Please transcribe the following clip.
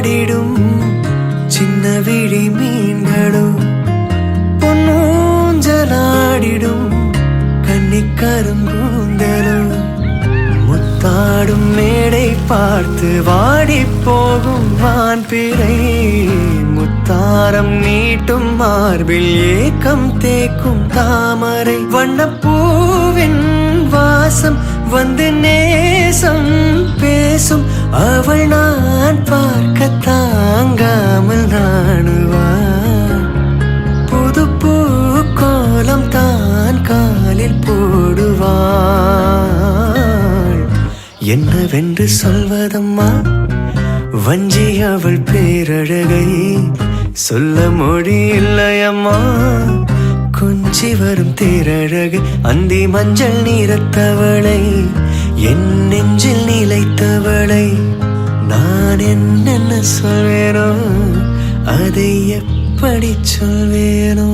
ஆடிடும் சின்ன விழி மீன்களும் பொன்னூஞ்சலாடிடும் கன்னிக்கருங்கூந்தலும் முத்தாடும் மேடை பார்த்து வாடி போகும் வான்பிறை முத்தாரம் நீட்டும் மார்பில் ஏக்கம் தேக்கும் தாமரை வண்ணப்பூவின் வாசம் வந்து நேசம் பேசும் அவள் நான் பார்க்க தாங்காமல் நாணுவாள் புது பூ கோலம் தான் காலில் போடுவாள் என்னவென்று சொல்வதம்மா வஞ்சி அவள் பேரழகை சொல்ல மொழி இல்லையம்மா கொஞ்சி வரும் தேரழகு அந்தி மஞ்சள் நீரத்தவளை என் நெஞ்சில் நிலைத்தவளை நான் என்னென்ன சொல்வேனோ அதை எப்படி சொல்வேனோ